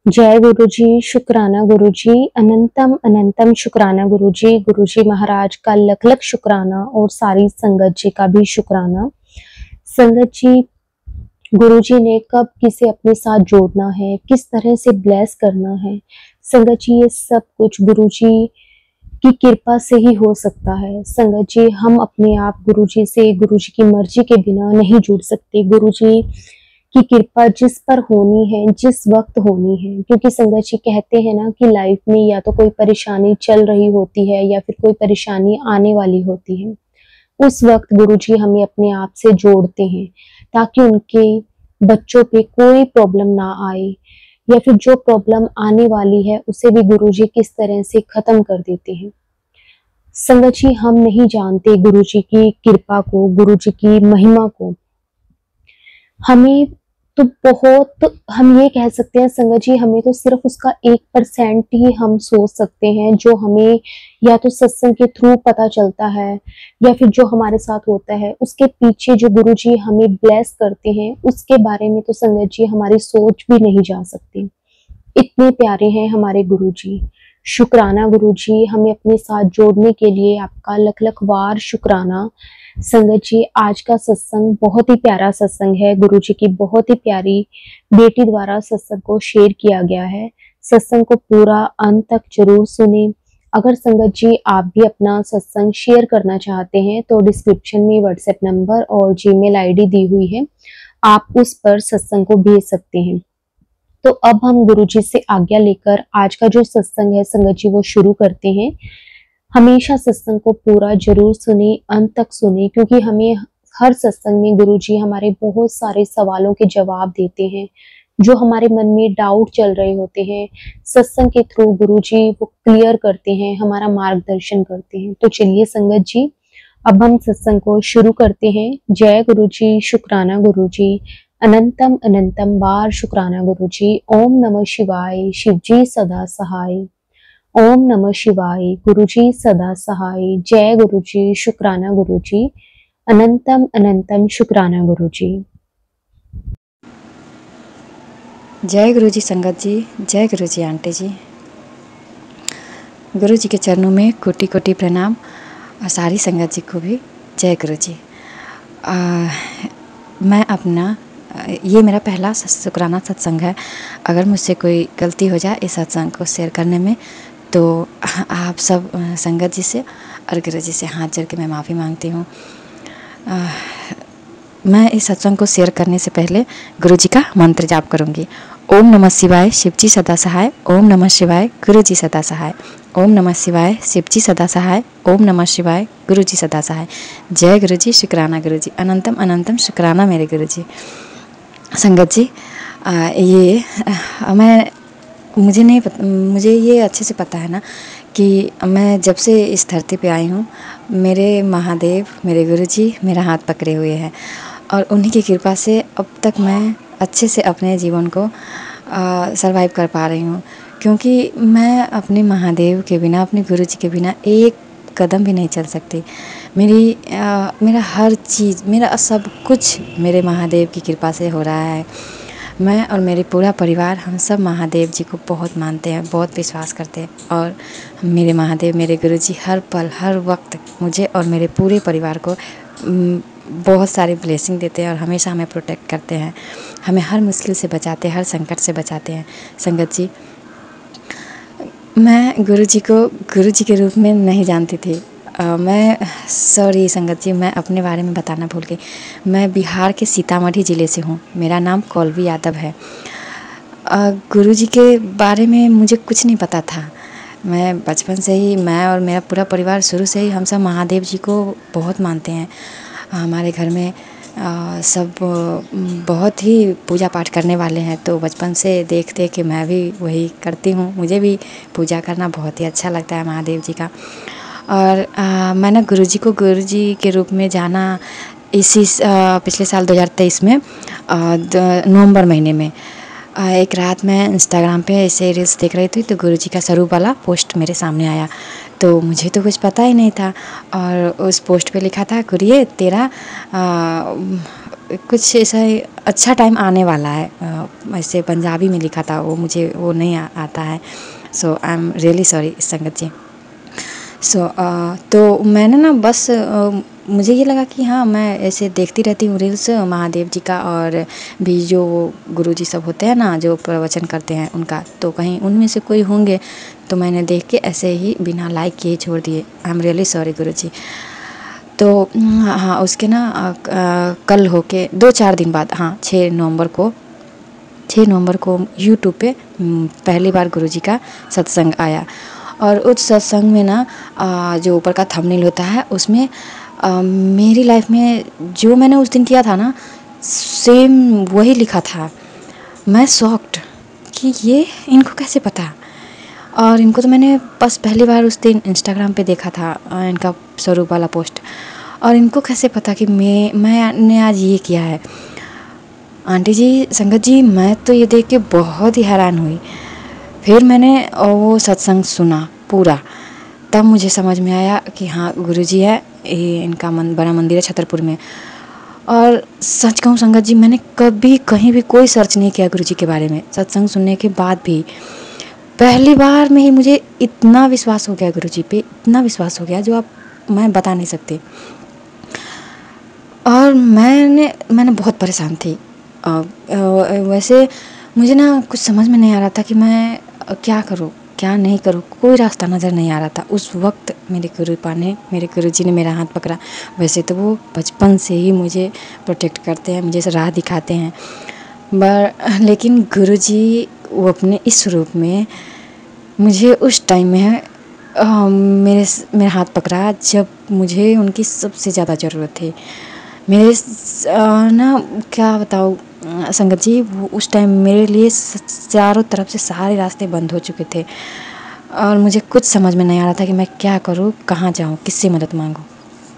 जय गुरुजी, शुक्राना गुरुजी, अनंतम अनंतम शुक्राना गुरुजी। गुरुजी महाराज का लख लख शुक्राना और सारी संगत जी का भी शुक्राना। संगत जी, गुरुजी ने कब किसे अपने साथ जोड़ना है, किस तरह से ब्लेस करना है, संगत जी ये सब कुछ गुरुजी की कृपा से ही हो सकता है। संगत जी, हम अपने आप गुरुजी से, गुरुजी की मर्जी के बिना नहीं जुड़ सकते। गुरुजी की कृपा जिस पर होनी है, जिस वक्त होनी है, क्योंकि संगत जी कहते हैं ना कि लाइफ में या तो कोई परेशानी चल रही होती है या फिर कोई परेशानी आने वाली होती है, उस वक्त गुरुजी हमें अपने आप से जोड़ते हैं ताकि उनके बच्चों पे कोई प्रॉब्लम ना आए, या फिर जो प्रॉब्लम आने वाली है उसे भी गुरुजी किस तरह से खत्म कर देते हैं। संगत जी, हम नहीं जानते गुरुजी की कृपा को, गुरुजी की महिमा को। हमें तो बहुत, हम ये कह सकते हैं संगत जी, हमें तो सिर्फ उसका 1% ही हम सोच सकते हैं जो हमें या तो सत्संग के थ्रू पता चलता है या फिर जो हमारे साथ होता है। उसके पीछे जो गुरुजी हमें ब्लेस करते हैं उसके बारे में तो संगत जी हमारी सोच भी नहीं जा सकती। इतने प्यारे हैं हमारे गुरुजी। शुक्राना गुरुजी, हमें अपने साथ जोड़ने के लिए आपका लख लख वार शुक्राना। संगत जी, आज का सत्संग बहुत ही प्यारा सत्संग है। गुरुजी की बहुत ही प्यारी बेटी द्वारा सत्संग को शेयर किया गया है। सत्संग को पूरा अंत तक जरूर सुने। अगर संगत जी आप भी अपना सत्संग शेयर करना चाहते हैं तो डिस्क्रिप्शन में व्हाट्सएप नंबर और जीमेल आईडी दी हुई है, आप उस पर सत्संग को भेज सकते हैं। तो अब हम गुरुजी से आज्ञा लेकर आज का जो सत्संग है संगत जी वो शुरू करते हैं। हमेशा सत्संग को पूरा जरूर सुने, अंत तक सुने, क्योंकि हमें हर सत्संग में गुरुजी हमारे बहुत सारे सवालों के जवाब देते हैं। जो हमारे मन में डाउट चल रहे होते हैं, सत्संग के थ्रू गुरुजी वो क्लियर करते हैं, हमारा मार्गदर्शन करते हैं। तो चलिए संगत जी, अब हम सत्संग को शुरू करते हैं। जय गुरुजी, शुक्राना गुरुजी, अनंतम अनंतम बार शुक्राना गुरुजी। ओम नमः शिवाय, शिवजी सदा सहाय। ओम नमः शिवाय, गुरुजी सदा सहाय। जय गुरुजी, शुक्राना गुरुजी, अनंतम अनंतम शुक्राना गुरुजी। जय गुरुजी संगत जी, जय गुरुजी आंटी जी। गुरुजी के चरणों में कोटि कोटि प्रणाम और सारी संगत जी को भी जय गुरुजी। मैं अपना ये मेरा पहला शुक्राना सत्संग है। अगर मुझसे कोई गलती हो जाए इस सत्संग को शेयर करने में तो आप सब संगत जी से और गुरुजी से हाथ जोड़ के मैं माफ़ी मांगती हूँ। मैं इस सत्संग को शेयर करने से पहले गुरुजी का मंत्र जाप करूँगी। ओम नमः शिवाय, शिवजी सदा सहाय। ओम नमः शिवाय, गुरुजी सदा सहाय। ओम नमः शिवाय, शिवजी सदा सहाय। ओम नमः शिवाय, गुरुजी सदा सहाय। जय गुरुजी, शुक्राना गुरुजी, अनंतम अनंतम शुक्राना मेरे गुरुजी। संगत जी, मुझे ये अच्छे से पता है ना कि मैं जब से इस धरती पे आई हूँ, मेरे महादेव, मेरे गुरुजी मेरा हाथ पकड़े हुए हैं और उन्हीं की कृपा से अब तक मैं अच्छे से अपने जीवन को सरवाइव कर पा रही हूँ। क्योंकि मैं अपने महादेव के बिना, अपने गुरुजी के बिना एक कदम भी नहीं चल सकती। मेरा हर चीज़, मेरा सब कुछ मेरे महादेव की कृपा से हो रहा है। मैं और मेरे पूरा परिवार, हम सब महादेव जी को बहुत मानते हैं, बहुत विश्वास करते हैं और मेरे महादेव, मेरे गुरुजी हर पल हर वक्त मुझे और मेरे पूरे परिवार को बहुत सारी ब्लेसिंग देते हैं और हमेशा हमें प्रोटेक्ट करते हैं, हमें हर मुश्किल से बचाते हैं, हर संकट से बचाते हैं। संगत जी, मैं गुरुजी को गुरुजी के रूप में नहीं जानती थी। सॉरी संगत जी, मैं अपने बारे में बताना भूल गई। मैं बिहार के सीतामढ़ी ज़िले से हूँ। मेरा नाम कौलवी यादव है। गुरुजी के बारे में मुझे कुछ नहीं पता था। मैं बचपन से ही, मैं और मेरा पूरा परिवार शुरू से ही हम सब महादेव जी को बहुत मानते हैं। हमारे घर में सब बहुत ही पूजा पाठ करने वाले हैं, तो बचपन से देख देख के मैं भी वही करती हूँ। मुझे भी पूजा करना बहुत ही अच्छा लगता है महादेव जी का। और मैंने गुरुजी को गुरुजी के रूप में जाना इसी पिछले साल 2023 में नवंबर महीने में। एक रात मैं इंस्टाग्राम पे ऐसे रील्स देख रही थी तो गुरुजी का स्वरूप वाला पोस्ट मेरे सामने आया। तो मुझे तो कुछ पता ही नहीं था और उस पोस्ट पे लिखा था, गुरुये तेरा कुछ ऐसा अच्छा टाइम आने वाला है। ऐसे पंजाबी में लिखा था, वो मुझे वो नहीं आता है। सो आई एम रियली सॉरी संगत जी। तो मैंने ना बस मुझे ये लगा कि हाँ, मैं ऐसे देखती रहती हूँ रील्स महादेव जी का, और भी जो गुरुजी सब होते हैं ना जो प्रवचन करते हैं उनका, तो कहीं उनमें से कोई होंगे, तो मैंने देख के ऐसे ही बिना लाइक किए छोड़ दिए। आई एम रियली सॉरी गुरुजी। तो हाँ, उसके ना कल होके 2-4 दिन बाद, हाँ 6 नवंबर को यूट्यूब पे पहली बार गुरुजी का सत्संग आया। और उस सत्संग में ना जो ऊपर का थंबनेल होता है उसमें मेरी लाइफ में जो मैंने उस दिन किया था ना, सेम वही लिखा था। मैं शॉक्ड कि ये इनको कैसे पता। और इनको तो मैंने बस पहली बार उस दिन इंस्टाग्राम पे देखा था, इनका स्वरूप वाला पोस्ट, और इनको कैसे पता कि मैंने आज ये किया है। आंटी जी, संगत जी, मैं तो ये देख के बहुत ही हैरान हुई। फिर मैंने वो सत्संग सुना पूरा, तब मुझे समझ में आया कि हाँ गुरुजी है, ये इनका बड़ा मंदिर है छतरपुर में। और सच कहूँ संगत जी, मैंने कभी कहीं भी कोई सर्च नहीं किया गुरुजी के बारे में। सत्संग सुनने के बाद भी पहली बार में ही मुझे इतना विश्वास हो गया गुरुजी पे, इतना विश्वास हो गया जो मैं बता नहीं सकती। और मैंने बहुत परेशान थी। वैसे मुझे ना कुछ समझ में नहीं आ रहा था कि मैं क्या करूँ क्या नहीं करूँ, कोई रास्ता नज़र नहीं आ रहा था। उस वक्त मेरे गुरुजी ने मेरा हाथ पकड़ा। वैसे तो वो बचपन से ही मुझे प्रोटेक्ट करते हैं, मुझे राह दिखाते हैं, लेकिन गुरुजी वो अपने इस रूप में मुझे उस टाइम में मेरे हाथ पकड़ा जब मुझे उनकी सबसे ज़्यादा ज़रूरत थी। मेरे ना क्या बताऊँ संगत जी, वो उस टाइम मेरे लिए चारों तरफ से सारे रास्ते बंद हो चुके थे, और मुझे कुछ समझ में नहीं आ रहा था कि मैं क्या करूँ, कहाँ जाऊँ, किससे मदद मांगूँ।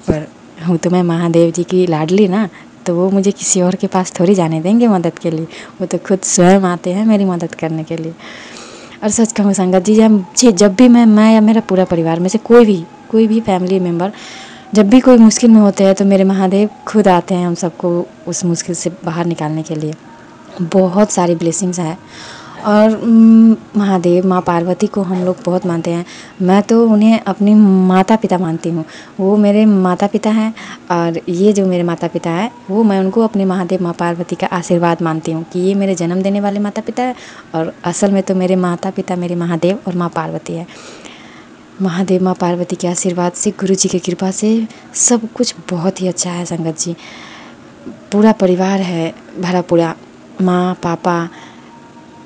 पर हूँ तो मैं महादेव जी की लाडली ना, तो वो मुझे किसी और के पास थोड़ी जाने देंगे मदद के लिए। वो तो खुद स्वयं आते हैं मेरी मदद करने के लिए। और सच कहूँ संगत जी, जब भी मैं या मेरा पूरा परिवार में से कोई भी फैमिली मेम्बर जब भी कोई मुश्किल में होते हैं, तो मेरे महादेव खुद आते हैं हम सबको उस मुश्किल से बाहर निकालने के लिए। बहुत सारी ब्लेसिंग्स हैं। और महादेव, माँ पार्वती को हम लोग बहुत मानते हैं। मैं तो उन्हें अपनी माता पिता मानती हूँ, वो मेरे माता पिता हैं। और ये जो मेरे माता पिता हैं, वो मैं उनको अपने महादेव, माँ पार्वती का आशीर्वाद मानती हूँ कि ये मेरे जन्म देने वाले माता पिता है। और असल में तो मेरे माता पिता मेरे महादेव और माँ पार्वती है। महादेव, माँ पार्वती के आशीर्वाद से, गुरुजी की कृपा से सब कुछ बहुत ही अच्छा है संगत जी। पूरा परिवार है भरा पूरा, माँ पापा,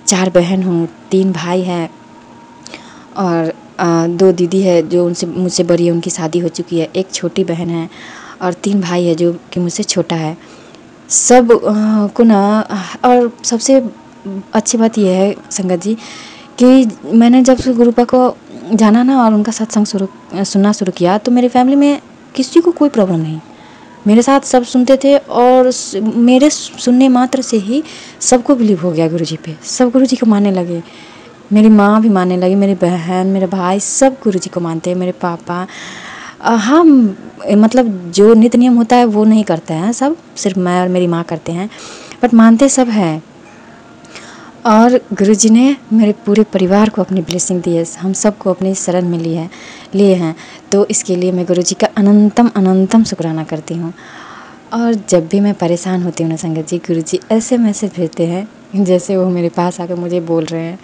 4 बहन हूँ, 3 भाई हैं, और 2 दीदी है जो मुझसे बड़ी है, उनकी शादी हो चुकी है। 1 छोटी बहन है, और 3 भाई है जो कि मुझसे छोटा है। सब को ना, और सबसे अच्छी बात यह है संगत जी कि मैंने जब से गुरुपा को जाना ना और उनका सत्संग सुनना शुरू किया, तो मेरी फैमिली में किसी को कोई प्रॉब्लम नहीं। मेरे साथ सब सुनते थे, और मेरे सुनने मात्र से ही सबको बिलीव हो गया गुरुजी पे। सब गुरुजी को मानने लगे। मेरी माँ भी मानने लगी, मेरी बहन, मेरे भाई सब गुरुजी को मानते हैं। मेरे पापा हाँ, मतलब जो नित्य नियम होता है वो नहीं करते हैं सब, सिर्फ मैं और मेरी माँ करते हैं, बट मानते सब हैं। और गुरुजी ने मेरे पूरे परिवार को अपनी ब्लेसिंग दी है, हम सबको अपनी शरण में लिए हैं। तो इसके लिए मैं गुरुजी का अनंतम शुक्राना करती हूँ। और जब भी मैं परेशान होती हूँ ना संगत जी, गुरुजी ऐसे मैसेज भेजते हैं जैसे वो मेरे पास आकर मुझे बोल रहे हैं,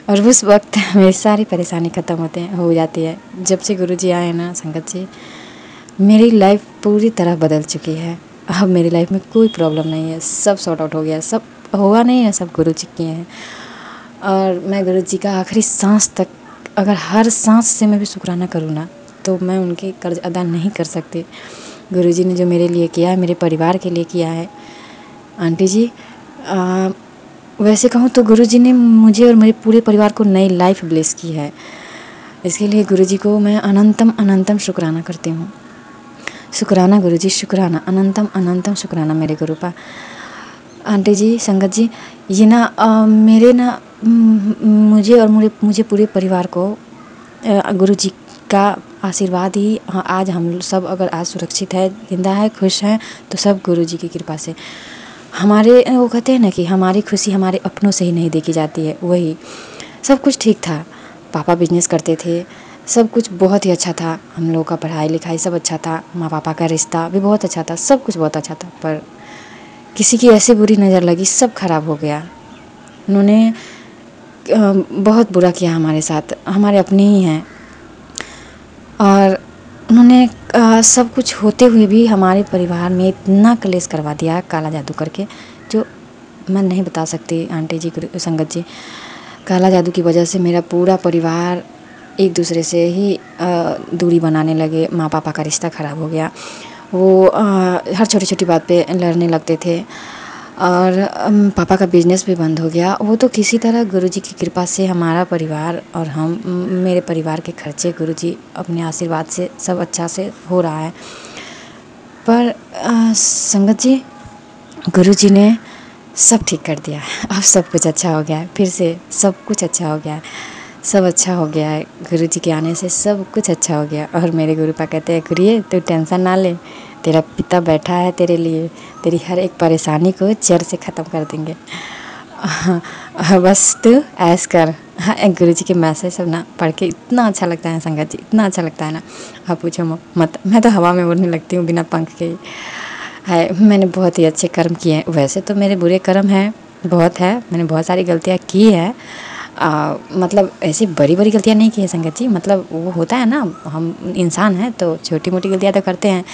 और उस वक्त मेरी सारी परेशानी ख़त्म हो जाती है। जब से गुरुजी आए ना संगत जी, मेरी लाइफ पूरी तरह बदल चुकी है। अब मेरी लाइफ में कोई प्रॉब्लम नहीं है, सब सॉर्ट आउट हो गया। सब हुआ नहीं है, सब गुरुजी किए हैं। और मैं गुरुजी का आखिरी सांस तक, अगर हर सांस से मैं भी शुक्राना करूँ ना, तो मैं उनके कर्ज अदा नहीं कर सकती। गुरुजी ने जो मेरे लिए किया है, मेरे परिवार के लिए किया है। आंटी जी, वैसे कहूँ तो गुरुजी ने मुझे और मेरे पूरे परिवार को नई लाइफ ब्लेस की है। इसके लिए गुरुजी को मैं अनंतम शुक्राना करती हूँ। शुक्राना गुरुजी, शुक्राना, अनंतम शुक्राना मेरे गुरुपा। आंटी जी, संगत जी, ये ना मेरे ना मुझे और मुझे पूरे परिवार को गुरुजी का आशीर्वाद ही आज हम सब अगर आज सुरक्षित है, जिंदा है, खुश हैं, तो सब गुरुजी की कृपा से। हमारे वो कहते हैं ना कि हमारी खुशी हमारे अपनों से ही नहीं देखी जाती है, वही सब कुछ ठीक था। पापा बिजनेस करते थे, सब कुछ बहुत ही अच्छा था, हम लोगों का पढ़ाई लिखाई सब अच्छा था, माँ पापा का रिश्ता भी बहुत अच्छा था, सब कुछ बहुत अच्छा था। पर किसी की ऐसी बुरी नज़र लगी, सब खराब हो गया। उन्होंने बहुत बुरा किया हमारे साथ, हमारे अपने ही हैं। और उन्होंने सब कुछ होते हुए भी हमारे परिवार में इतना कलेश करवा दिया काला जादू करके, जो मैं नहीं बता सकती आंटी जी, संगत जी। काला जादू की वजह से मेरा पूरा परिवार एक दूसरे से ही दूरी बनाने लगे, माँ पापा का रिश्ता ख़राब हो गया। वो हर छोटी छोटी बात पे लड़ने लगते थे, और पापा का बिजनेस भी बंद हो गया। वो तो किसी तरह गुरुजी की कृपा से हमारा परिवार और मेरे परिवार के खर्चे गुरुजी अपने आशीर्वाद से सब अच्छा से हो रहा है। पर संगत जी, गुरुजी ने सब ठीक कर दिया, अब सब कुछ अच्छा हो गया है, फिर से सब कुछ अच्छा हो गया है, सब अच्छा हो गया है। गुरुजी के आने से सब कुछ अच्छा हो गया। और मेरे गुरुपा कहते हैं, गुरिये तू टेंशन ना ले, तेरा पिता बैठा है तेरे लिए, तेरी हर एक परेशानी को जड़ से ख़त्म कर देंगे, बस तू ऐश कर। हाँ, गुरुजी के मैसेज सब ना पढ़ के इतना अच्छा लगता है संगत जी, इतना अच्छा लगता है ना, आप पूछो मत। मैं तो हवा में उड़ने लगती हूँ बिना पंख के है। मैंने बहुत ही अच्छे कर्म किए हैं, वैसे तो मेरे बुरे कर्म हैं बहुत है, मैंने बहुत सारी गलतियाँ की है। मतलब ऐसी बड़ी बड़ी गलतियाँ नहीं की है संगत जी, मतलब वो होता है ना, हम इंसान हैं तो छोटी मोटी गलतियाँ तो करते हैं।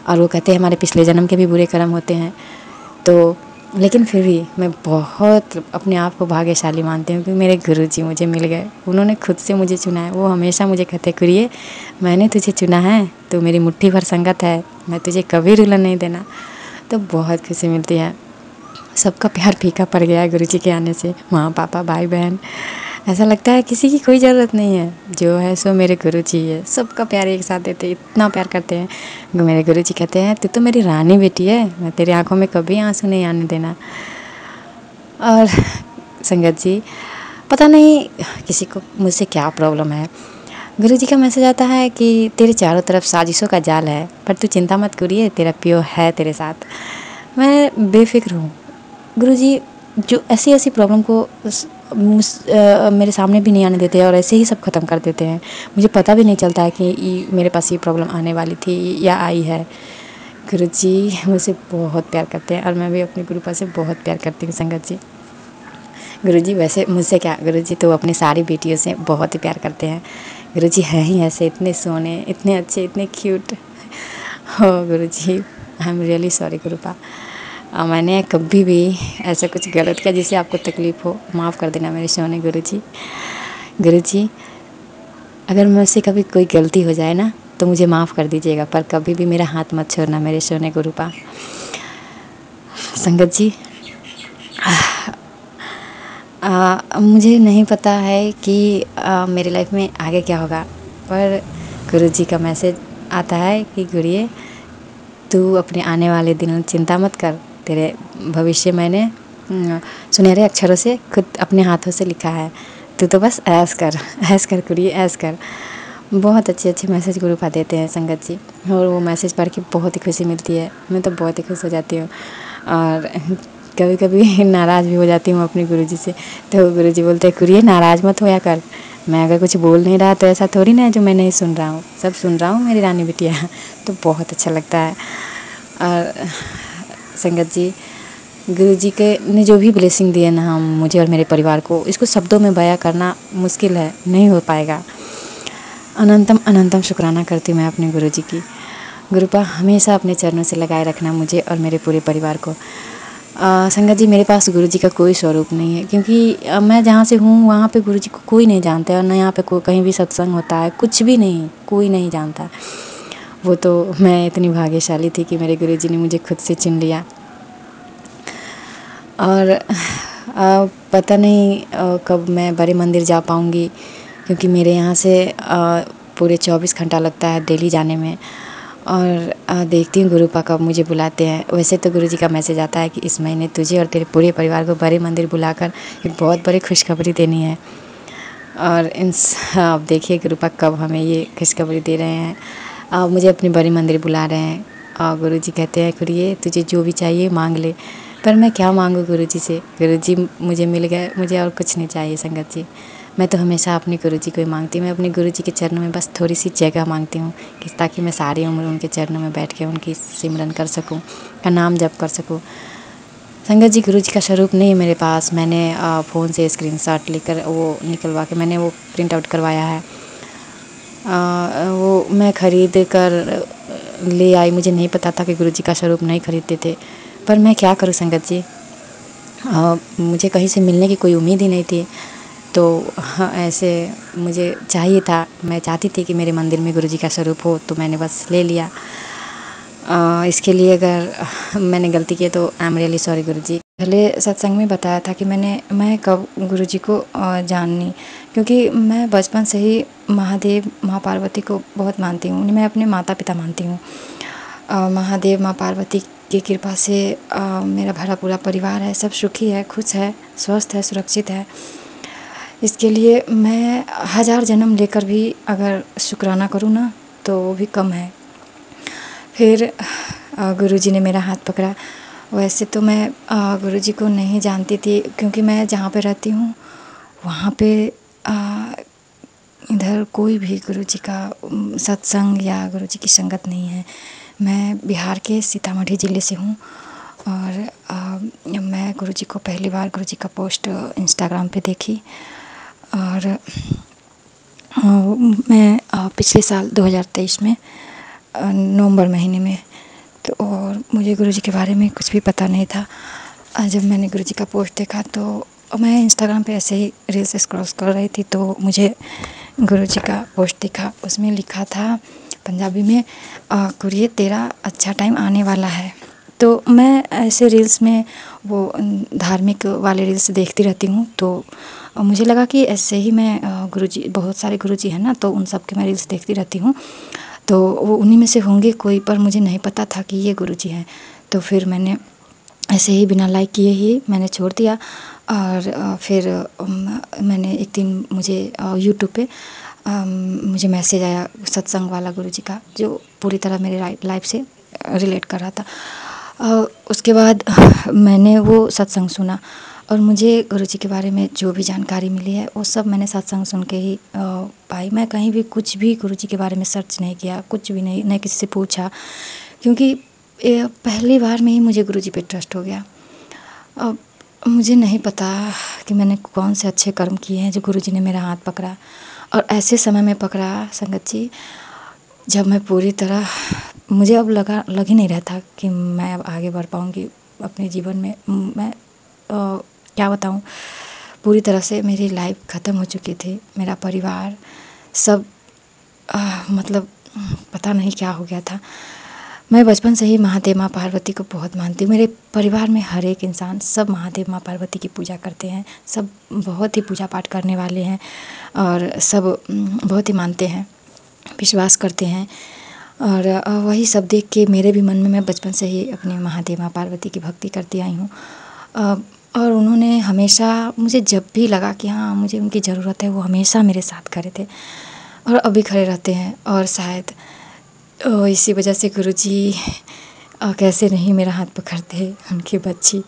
और वो कहते हैं हमारे पिछले जन्म के भी बुरे कर्म होते हैं, तो लेकिन फिर भी मैं बहुत अपने आप को भाग्यशाली मानती हूँ कि मेरे गुरुजी मुझे मिल गए। उन्होंने खुद से मुझे चुना है। वो हमेशा मुझे कहते, गुरिये मैंने तुझे चुना है, तो मेरी मुट्ठी भर संगत है, मैं तुझे कभी रुलन नहीं देना। तो बहुत खुशी मिलती है। सबका प्यार फीका पड़ गया है गुरुजी के आने से, माँ पापा भाई बहन, ऐसा लगता है किसी की कोई ज़रूरत नहीं है, जो है सो मेरे गुरुजी है। सबका प्यार एक साथ देते, इतना प्यार करते हैं। मेरे गुरुजी कहते हैं, तू तो मेरी रानी बेटी है, मैं तेरी आंखों में कभी आंसू नहीं आने देना। और संगत जी, पता नहीं किसी को मुझसे क्या प्रॉब्लम है, गुरुजी का मैसेज आता है कि तेरे चारों तरफ साजिशों का जाल है, पर तू चिंता मत करिए, तेरा प्यो है तेरे साथ। मैं बेफिक्र हूँ। गुरुजी जो ऐसी ऐसी प्रॉब्लम को मेरे सामने भी नहीं आने देते और ऐसे ही सब ख़त्म कर देते हैं। मुझे पता भी नहीं चलता है कि मेरे पास ये प्रॉब्लम आने वाली थी या आई है। गुरुजी मुझसे बहुत प्यार करते हैं और मैं भी अपने गुरुपा से बहुत प्यार करती हूँ संगत जी। गुरुजी वैसे मुझसे क्या, गुरुजी तो अपनी सारी बेटियों से बहुत ही प्यार करते हैं। गुरुजी हैं ही ऐसे, इतने सोने, इतने अच्छे, इतने क्यूट। हो गुरुजी, आई एम रियली सॉरी गुरुपा, मैंने कभी भी ऐसा कुछ गलत किया जिससे आपको तकलीफ़ हो, माफ़ कर देना मेरे सोने गुरुजी। गुरुजी, अगर मुझसे कभी कोई गलती हो जाए ना तो मुझे माफ़ कर दीजिएगा, पर कभी भी मेरा हाथ मत छोड़ना मेरे सोने गुरुपा। संगत जी, मुझे नहीं पता है कि मेरी लाइफ में आगे क्या होगा, पर गुरुजी का मैसेज आता है कि गुरिये तू अपने आने वाले दिनों चिंता मत कर, तेरे भविष्य मैंने सुनहरे अक्षरों से खुद अपने हाथों से लिखा है, तू तो बस ऐश कर, ऐश कर गुरिये, ऐश कर। बहुत अच्छे अच्छे मैसेज गुरुपा देते हैं संगत जी, और वो मैसेज पढ़ के बहुत ही खुशी मिलती है। मैं तो बहुत ही खुश हो जाती हूँ और कभी कभी नाराज़ भी हो जाती हूँ अपने गुरुजी से। तो गुरुजी बोलते हैं, गुरिये नाराज़ मत होया कर, मैं अगर कुछ बोल नहीं रहा तो ऐसा थोड़ी ना है जो मैं नहीं सुन रहा हूँ, सब सुन रहा हूँ मेरी रानी बिटिया। तो बहुत अच्छा लगता है। और संगत जी, गुरुजी के ने जो भी ब्लेसिंग दिए ना हम मुझे और मेरे परिवार को, इसको शब्दों में बयां करना मुश्किल है, नहीं हो पाएगा। अनंतम अनंतम शुक्राना करती हूँ मैं अपने गुरुजी की। गुरुपा हमेशा अपने चरणों से लगाए रखना मुझे और मेरे पूरे परिवार को। संगत जी, मेरे पास गुरुजी का कोई स्वरूप नहीं है, क्योंकि मैं जहाँ से हूँ वहाँ पे गुरुजी को कोई नहीं जानता है, और ना यहाँ पे कहीं भी सत्संग होता है, कुछ भी नहीं, कोई नहीं जानता। वो तो मैं इतनी भाग्यशाली थी कि मेरे गुरुजी ने मुझे खुद से चुन लिया। और पता नहीं कब मैं बड़े मंदिर जा पाऊँगी, क्योंकि मेरे यहाँ से पूरे 24 घंटा लगता है डेली जाने में। और देखती हूँ गुरुपा कब मुझे बुलाते हैं। वैसे तो गुरुजी का मैसेज आता है कि इस महीने तुझे और तेरे पूरे परिवार को बड़े मंदिर बुलाकर एक बहुत बड़ी खुशखबरी देनी है। और आप देखिए कृपा कब हमें ये खुशखबरी दे रहे हैं। मुझे अपनी बड़ी मंदिर बुला रहे हैं और गुरुजी कहते हैं खुड़िए तुझे जो भी चाहिए मांग ले। पर मैं क्या मांगूँ गुरुजी से? गुरुजी मुझे मिल गए, मुझे और कुछ नहीं चाहिए संगत जी। मैं तो हमेशा अपने गुरुजी को ही मांगती हूँ। मैं अपने गुरुजी के चरणों में बस थोड़ी सी जगह मांगती हूँ कि ताकि मैं सारी उम्र उनके चरणों में बैठ के उनकी सिमरन कर सकूँ, का नाम जप कर सकूँ। संगत जी गुरुजी का स्वरूप नहीं है मेरे पास। मैंने फ़ोन से स्क्रीनशॉट लेकर वो निकलवा के मैंने वो प्रिंट आउट करवाया है। वो मैं ख़रीद कर ले आई। मुझे नहीं पता था कि गुरुजी का स्वरूप नहीं खरीदते थे। पर मैं क्या करूँ संगत जी, मुझे कहीं से मिलने की कोई उम्मीद ही नहीं थी। तो हाँ, ऐसे मुझे चाहिए था, मैं चाहती थी कि मेरे मंदिर में गुरुजी का स्वरूप हो, तो मैंने बस ले लिया। इसके लिए अगर मैंने गलती की तो आई एम रियली सॉरी गुरुजी। पहले सत्संग में बताया था कि मैं कब गुरुजी को जानी, क्योंकि मैं बचपन से ही महादेव माँ पार्वती को बहुत मानती हूँ। मैं अपने माता पिता मानती हूँ। महादेव माँ पार्वती की कृपा से मेरा भरा पूरा परिवार है, सब सुखी है, खुश है, स्वस्थ है, सुरक्षित है। इसके लिए मैं 1000 जन्म लेकर भी अगर शुक्राना करूँ ना तो वो भी कम है। फिर गुरुजी ने मेरा हाथ पकड़ा। वैसे तो मैं गुरुजी को नहीं जानती थी, क्योंकि मैं जहाँ पे रहती हूँ वहाँ पे इधर कोई भी गुरुजी का सत्संग या गुरुजी की संगत नहीं है। मैं बिहार के सीतामढ़ी ज़िले से हूँ और मैं गुरुजी को पहली बार गुरुजी का पोस्ट इंस्टाग्राम पे देखी। और मैं पिछले साल 2023 में नवंबर महीने में, तो और मुझे गुरुजी के बारे में कुछ भी पता नहीं था। जब मैंने गुरुजी का पोस्ट देखा तो मैं इंस्टाग्राम पे ऐसे ही रील्स स्क्रॉल कर रही थी, तो मुझे गुरुजी का पोस्ट दिखा। उसमें लिखा था पंजाबी में, कुड़िए तेरा अच्छा टाइम आने वाला है। तो मैं ऐसे रील्स में वो धार्मिक वाले रील्स देखती रहती हूँ, तो मुझे लगा कि ऐसे ही मैं गुरुजी, बहुत सारे गुरुजी हैं ना, तो उन सब के मैं रील्स देखती रहती हूँ, तो वो उन्हीं में से होंगे कोई, पर मुझे नहीं पता था कि ये गुरुजी हैं। तो फिर मैंने ऐसे ही बिना लाइक किए ही मैंने छोड़ दिया। और फिर मैंने एक दिन मुझे यूट्यूब पे मुझे मैसेज आया सत्संग वाला गुरुजी का, जो पूरी तरह मेरे लाइफ से रिलेट कर रहा था। उसके बाद मैंने वो सत्संग सुना और मुझे गुरुजी के बारे में जो भी जानकारी मिली है वो सब मैंने सत्संग सुन के ही पाई। मैं कहीं भी कुछ भी गुरुजी के बारे में सर्च नहीं किया, कुछ भी नहीं, न किसी से पूछा, क्योंकि पहली बार में ही मुझे गुरुजी पे ट्रस्ट हो गया। अब मुझे नहीं पता कि मैंने कौन से अच्छे कर्म किए हैं जो गुरुजी ने मेरा हाथ पकड़ा, और ऐसे समय में पकड़ा संगत जी जब मैं पूरी तरह, मुझे अब लग ही नहीं रहा था कि मैं अब आगे बढ़ पाऊँगी अपने जीवन में। मैं क्या बताऊँ, पूरी तरह से मेरी लाइफ ख़त्म हो चुकी थी। मेरा परिवार सब मतलब पता नहीं क्या हो गया था। मैं बचपन से ही महादेव माँ पार्वती को बहुत मानती हूँ। मेरे परिवार में हर एक इंसान सब महादेव माँ पार्वती की पूजा करते हैं, सब बहुत ही पूजा पाठ करने वाले हैं और सब बहुत ही मानते हैं, विश्वास करते हैं। और वही सब देख के मेरे भी मन में, मैं बचपन से ही अपने महादेव माँ पार्वती की भक्ति करती आई हूँ। और उन्होंने हमेशा मुझे, जब भी लगा कि हाँ मुझे उनकी ज़रूरत है, वो हमेशा मेरे साथ खड़े थे और अभी खड़े रहते हैं। और शायद इसी वजह से गुरुजी कैसे नहीं मेरा हाथ पकड़ते, उनकी बच्ची,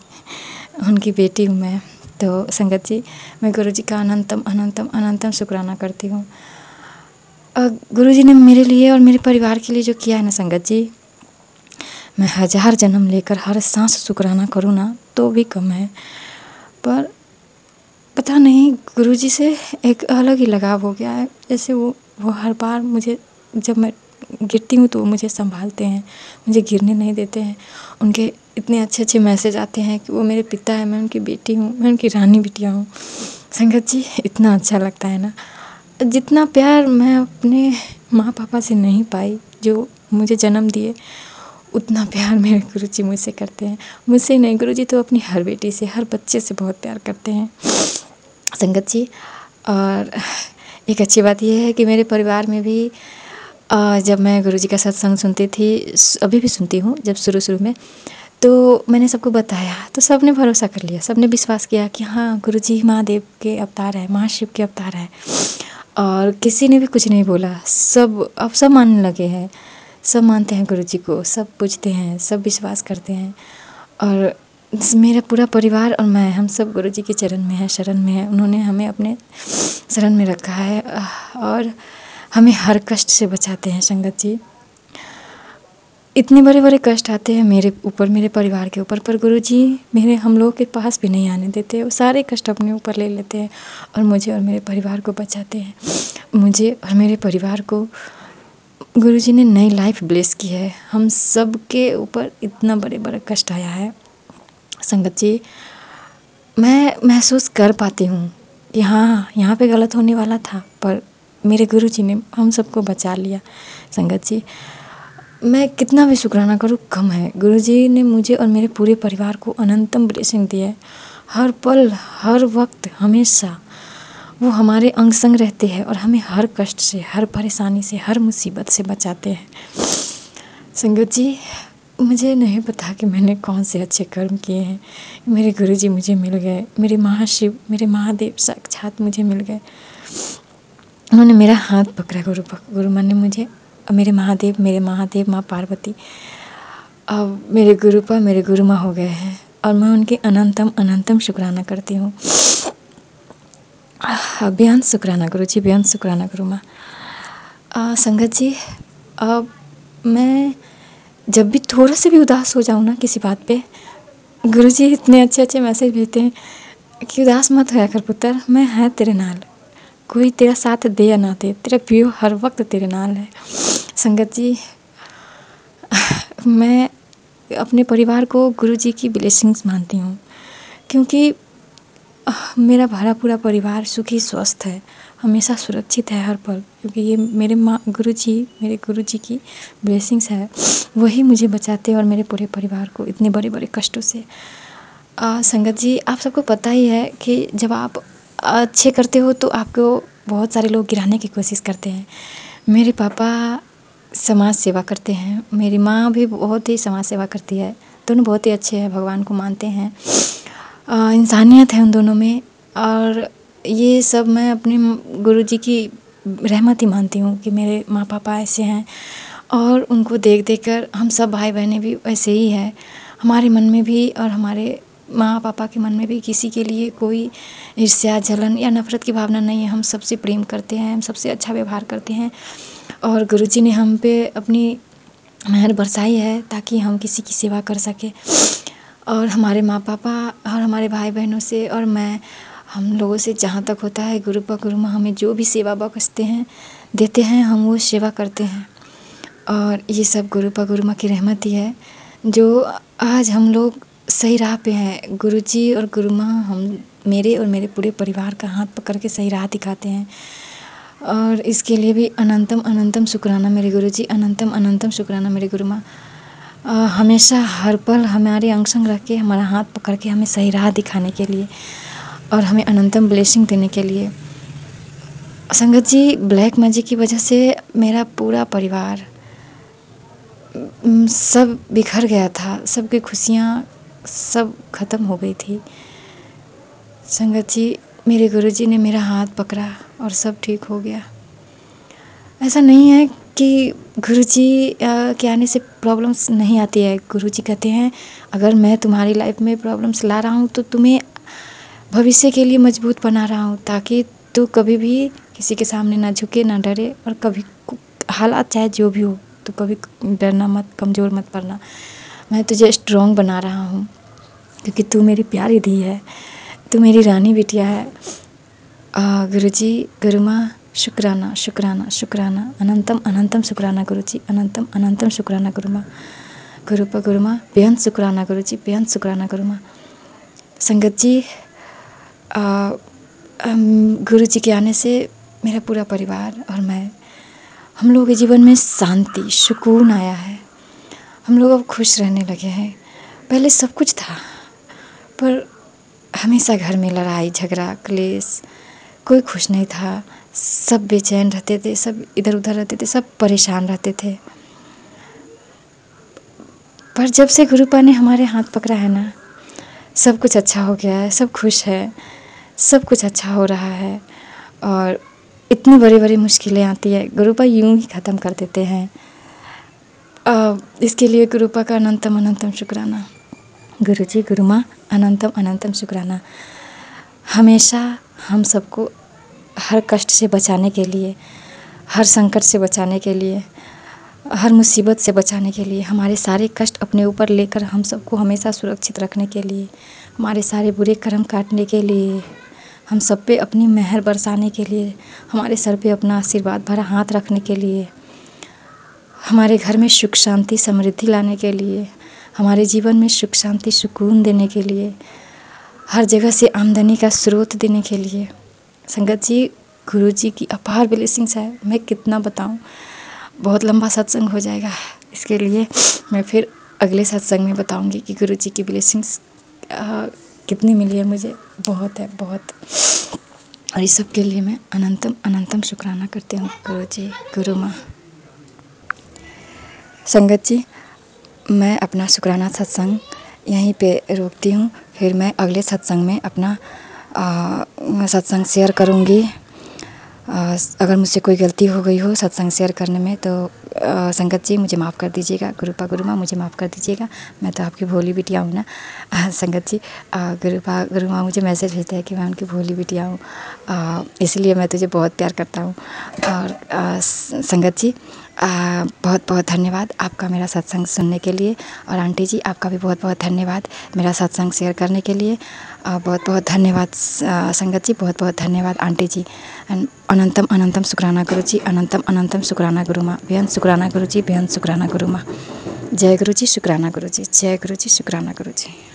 उनकी बेटी हूँ मैं। तो संगत जी मैं गुरुजी का अनंतम अनंतम अनंतम शुक्राना करती हूँ। गुरुजी ने मेरे लिए और मेरे परिवार के लिए जो किया है ना संगत जी, मैं 1000 जन्म लेकर हर सांस शुक्राना करूँ ना तो भी कम है। पर पता नहीं गुरुजी से एक अलग ही लगाव हो गया है। जैसे वो हर बार मुझे, जब मैं गिरती हूँ तो वो मुझे संभालते हैं, मुझे गिरने नहीं देते हैं। उनके इतने अच्छे अच्छे मैसेज आते हैं कि वो मेरे पिता हैं, मैं उनकी बेटी हूँ, मैं उनकी रानी बिटिया हूँ। संगत जी इतना अच्छा लगता है ना। जितना प्यार मैं अपने माँ पापा से नहीं पाई जो मुझे जन्म दिए, उतना प्यार मेरे गुरुजी मुझसे करते हैं। मुझसे नहीं, गुरुजी तो अपनी हर बेटी से, हर बच्चे से बहुत प्यार करते हैं संगत जी। और एक अच्छी बात यह है कि मेरे परिवार में भी जब मैं गुरुजी का सत्संग सुनती थी, अभी भी सुनती हूँ, जब शुरू में, तो मैंने सबको बताया तो सब ने भरोसा कर लिया, सब ने विश्वास किया कि हाँ गुरुजी महादेव के अवतार है, महाशिव के अवतार है। और किसी ने भी कुछ नहीं बोला, अब सब मानने लगे हैं, सब मानते हैं गुरुजी को, सब पूजते हैं, सब विश्वास करते हैं। और मेरा पूरा परिवार और मैं, हम सब गुरुजी के चरण में हैं, शरण में हैं। उन्होंने हमें अपने शरण में रखा है और हमें हर कष्ट से बचाते हैं संगत जी। इतने बड़े बड़े कष्ट आते हैं मेरे ऊपर, मेरे परिवार के ऊपर, पर गुरुजी मेरे हम लोगों के पास भी नहीं आने देते। वो सारे कष्ट अपने ऊपर ले लेते हैं और मुझे और मेरे परिवार को बचाते हैं। मुझे और मेरे परिवार को गुरुजी ने नई लाइफ ब्लेस की है। हम सब के ऊपर इतना बड़े बड़े कष्ट आया है संगत जी, मैं महसूस कर पाती हूँ कि हाँ यहाँ पे गलत होने वाला था, पर मेरे गुरुजी ने हम सबको बचा लिया संगत जी। मैं कितना भी शुक्राना करूँ कम है। गुरुजी ने मुझे और मेरे पूरे परिवार को अनंतम ब्लेसिंग दी है। हर पल, हर वक्त, हमेशा वो हमारे अंग संग रहते हैं और हमें हर कष्ट से, हर परेशानी से, हर मुसीबत से बचाते हैं संगत जी। मुझे नहीं पता कि मैंने कौन से अच्छे कर्म किए हैं, मेरे गुरुजी मुझे मिल गए, मेरे महाशिव, मेरे महादेव साक्षात मुझे मिल गए। उन्होंने मेरा हाथ पकड़ा, गुरु माँ ने मुझे, मेरे महादेव, माँ पार्वती अब मेरे गुरुपा, मेरे गुरु माँ हो गए हैं और मैं उनके अनंतम अनंतम शुक्राना करती हूँ। बेअंत शुक्राना गुरुजी, बेअंत शुक्राना गुरु माँ। संगत जी, अब मैं जब भी थोड़ा से भी उदास हो जाऊँ ना किसी बात पे, गुरुजी इतने अच्छे अच्छे मैसेज भेजते हैं कि उदास मत होया कर पुत्र, मैं है तेरे नाल, कोई तेरा साथ दे या ना दे, तेरा पियो हर वक्त तेरे नाल है। संगत जी, मैं अपने परिवार को गुरुजी की ब्लेसिंग्स मानती हूँ, क्योंकि मेरा भरा पूरा परिवार सुखी स्वस्थ है, हमेशा सुरक्षित है हर पल, क्योंकि ये मेरे मेरे गुरुजी की ब्लेसिंग्स है। वही मुझे बचाते हैं और मेरे पूरे परिवार को इतने बड़े बड़े कष्टों से। संगत जी, आप सबको पता ही है कि जब आप अच्छे करते हो तो आपको बहुत सारे लोग गिराने की कोशिश करते हैं। मेरे पापा समाज सेवा करते हैं, मेरी माँ भी बहुत ही समाज सेवा करती है, दोनों बहुत ही अच्छे हैं, भगवान को मानते हैं, इंसानियत है उन दोनों में। और ये सब मैं अपने गुरुजी की रहमत ही मानती हूँ कि मेरे माँ पापा ऐसे हैं और उनको देख देख कर हम सब भाई बहनें भी वैसे ही हैं। हमारे मन में भी और हमारे माँ पापा के मन में भी किसी के लिए कोई ईर्ष्या, जलन या नफ़रत की भावना नहीं है। हम सबसे प्रेम करते हैं, हम सबसे अच्छा व्यवहार करते हैं और गुरुजी ने हम पे अपनी मेहर बरसाई है ताकि हम किसी की सेवा कर सकें। और हमारे माँ पापा और हमारे भाई बहनों से और हम लोगों से जहाँ तक होता है, गुरुपा गुरु माँ हमें जो भी सेवा बख्शते हैं, देते हैं, हम वो सेवा करते हैं। और ये सब गुरुपा गुरु माँ की रहमत ही है जो आज हम लोग सही राह पे हैं। गुरुजी और गुरु माँ मेरे और मेरे पूरे परिवार का हाथ पकड़ के सही राह दिखाते हैं और इसके लिए भी अनंतम अनंतम शुक्राना मेरे गुरुजी, अनंतम अनंतम शुक्राना मेरे गुरु माँ। हमेशा हर पल हमारे अंग संग रख के, हमारा हाथ पकड़ के हमें सही राह दिखाने के लिए और हमें अनंतम ब्लेसिंग देने के लिए। संगत जी, ब्लैक मैजिक की वजह से मेरा पूरा परिवार सब बिखर गया था, सबकी खुशियाँ सब ख़त्म हो गई थी। संगत जी, मेरे गुरुजी ने मेरा हाथ पकड़ा और सब ठीक हो गया। ऐसा नहीं है कि गुरुजी के आने से प्रॉब्लम्स नहीं आती है। गुरुजी कहते हैं अगर मैं तुम्हारी लाइफ में प्रॉब्लम्स ला रहा हूँ तो तुम्हें भविष्य के लिए मजबूत बना रहा हूँ, ताकि तू कभी भी किसी के सामने ना झुके, ना डरे और कभी हालात चाहे जो भी हो तो कभी डरना मत, कमज़ोर मत पड़ना। मैं तुझे स्ट्रॉन्ग बना रहा हूँ क्योंकि तू मेरी प्यारी धी है, तू मेरी रानी बिटिया है। गुरुजी, गुरु माँ, शुक्राना शुक्राना शुक्राना, अनंतम अनंतम शुक्राना गुरुजी, अनंतम अनंतम शुक्राना गुरु माँ, गुरुपा गुरु माँ, बेअंत शुक्राना गुरुजी, बेअंत शुक्राना गुरु माँ। संगत जी, गुरुजी के आने से मेरा पूरा परिवार और मैं, हम लोगों के जीवन में शांति, सुकून आया है। हम लोग अब खुश रहने लगे हैं। पहले सब कुछ था पर हमेशा घर में लड़ाई झगड़ा क्लेश, कोई खुश नहीं था, सब बेचैन रहते थे, सब इधर उधर रहते थे, सब परेशान रहते थे। पर जब से गुरुपा ने हमारे हाथ पकड़ा है ना, सब कुछ अच्छा हो गया है, सब खुश है, सब कुछ अच्छा हो रहा है। और इतनी बड़ी बड़ी मुश्किलें आती है, गुरुपा यूं ही ख़त्म कर देते हैं। इसके लिए गुरुपा का अनंतम अनंतम शुक्राना। गुरुजी, गुरु माँ, अनंतम अनंतम शुक्राना। हमेशा हम सबको हर कष्ट से बचाने के लिए, हर संकट से बचाने के लिए, हर मुसीबत से बचाने के लिए, हमारे सारे कष्ट अपने ऊपर लेकर हम सबको हमेशा सुरक्षित रखने के लिए, हमारे सारे बुरे कर्म काटने के लिए, हम सब पे अपनी मेहर बरसाने के लिए, हमारे सर पे अपना आशीर्वाद भरा हाथ रखने के लिए, हमारे घर में सुख शांति समृद्धि लाने के लिए, हमारे जीवन में सुख शांति सुकून देने के लिए, हर जगह से आमदनी का स्रोत देने के लिए। संगत जी, गुरु जी की अपार ब्लेसिंग्स है, मैं कितना बताऊं, बहुत लंबा सत्संग हो जाएगा। इसके लिए मैं फिर अगले सत्संग में बताऊंगी कि गुरु जी की ब्लेसिंग्स कितनी मिली है मुझे। बहुत है, बहुत। और इस सब के लिए मैं अनंतम अनंतम शुक्राना करती हूँ गुरु जी, गुरु माँ। संगत जी, मैं अपना शुक्राना सत्संग यहीं पे रोकती हूँ। फिर मैं अगले सत्संग में अपना सत्संग शेयर करूँगी। अगर मुझसे कोई गलती हो गई हो सत्संग शेयर करने में तो संगत जी मुझे माफ़ कर दीजिएगा। गुरुपा गुरु माँ मुझे माफ़ कर दीजिएगा, मैं तो आपकी भोली बिटिया हूँ ना। संगत जी, गुरुपा गुरु माँ मुझे मैसेज भेजते हैं कि मैं उनकी भोली बिटिया हूँ, इसलिए मैं तुझे बहुत प्यार करता हूँ। और संगत जी, बहुत बहुत धन्यवाद आपका मेरा सत्संग सुनने के लिए। और आंटी जी, आपका भी बहुत बहुत धन्यवाद मेरा सत्संग शेयर करने के लिए। बहुत बहुत धन्यवाद संगत जी, बहुत बहुत धन्यवाद आंटी जी। अनंतम अनंतम शुक्राना गुरु जी, अनंतम अनंतम शुक्राना गुरु माँ, बेहद शुक्राना गुरु जी, बेहद शुक्राना गुरु माँ। जय गुरु जी, शुक्राना गुरु जी, जय गुरु जी, शुक्राना गुरु जी।